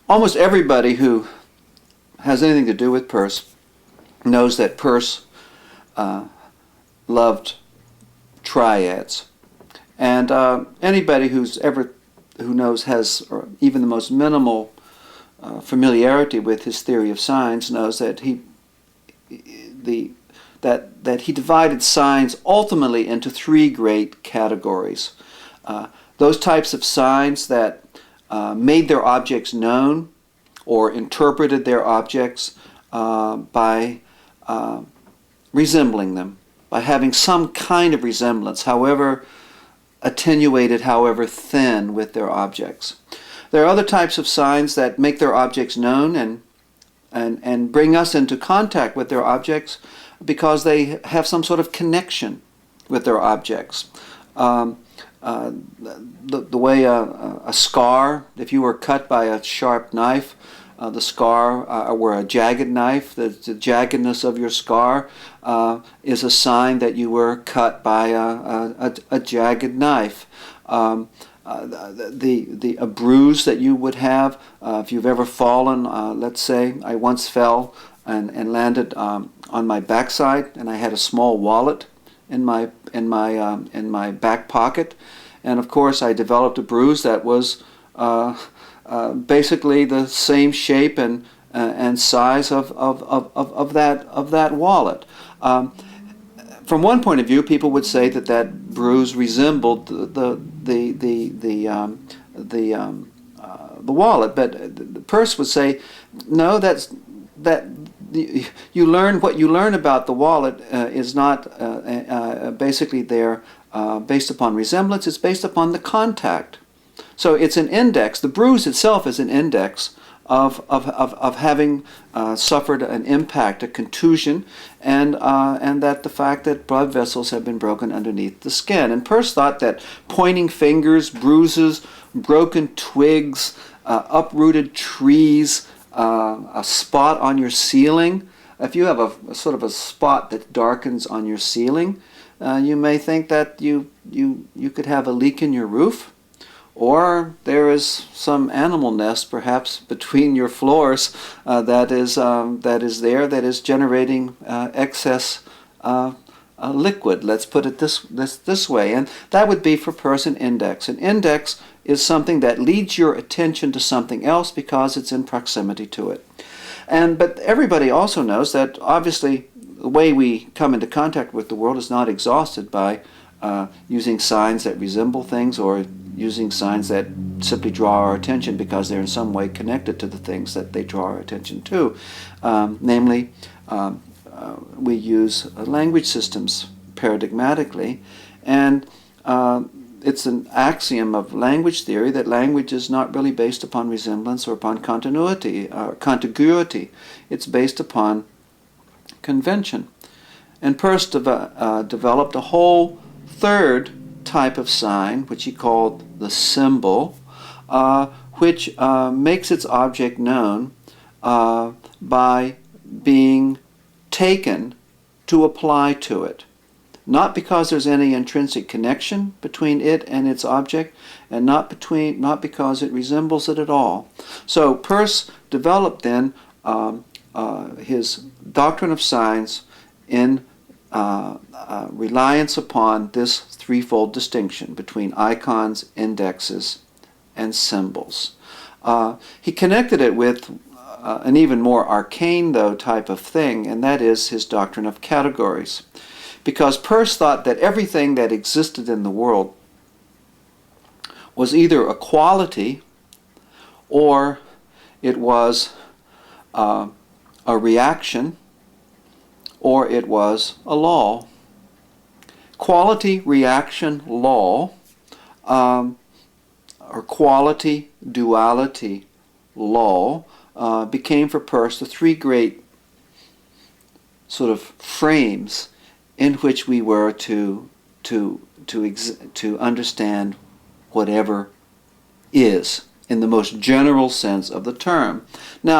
Almost everybody who has anything to do with Peirce knows that Peirce loved triads. And anybody who knows has or even the most minimal familiarity with his theory of signs knows that he divided signs ultimately into three great categories. Those types of signs that made their objects known or interpreted their objects by resembling them, by having some kind of resemblance, however attenuated, however thin, with their objects. There are other types of signs that make their objects known and bring us into contact with their objects because they have some sort of connection with their objects. The way a scar, if you were cut by a sharp knife, the scar, or a jagged knife, the jaggedness of your scar is a sign that you were cut by a jagged knife. A bruise that you would have if you've ever fallen. Let's say I once fell and landed on my backside, and I had a small wallet in my back pocket, and of course I developed a bruise that was basically the same shape and size of that wallet. From one point of view, people would say that bruise resembled the wallet, but Peirce would say, no, that you learn what you learn about the wallet is not basically there based upon resemblance. It's based upon the contact. So it's an index. The bruise itself is an index of having suffered an impact, a contusion, and that the fact that blood vessels have been broken underneath the skin. And Peirce thought that pointing fingers, bruises, broken twigs, uprooted trees, a spot on your ceiling. If you have a sort of a spot that darkens on your ceiling, you may think that you could have a leak in your roof. Or there is some animal nest, perhaps between your floors, that is generating excess liquid. Let's put it this way, and that would be for Peirce an index. An index is something that leads your attention to something else because it's in proximity to it. But everybody also knows that obviously the way we come into contact with the world is not exhausted by using signs that resemble things or using signs that simply draw our attention because they're in some way connected to the things that they draw our attention to. Namely, we use language systems paradigmatically, and it's an axiom of language theory that language is not really based upon resemblance or upon continuity or contiguity. It's based upon convention. And Peirce developed a whole third type of sign, which he called the symbol, which makes its object known by being taken to apply to it. Not because there's any intrinsic connection between it and its object, and not because it resembles it at all. So Peirce developed then his doctrine of signs in reliance upon this threefold distinction between icons, indexes, and symbols. He connected it with an even more arcane, though, type of thing, and that is his doctrine of categories. Because Peirce thought that everything that existed in the world was either a quality or it was a reaction or it was a law. Quality, reaction, law, or quality, duality, law, became for Peirce the three great sort of frames in which we were to understand whatever is in the most general sense of the term. Now,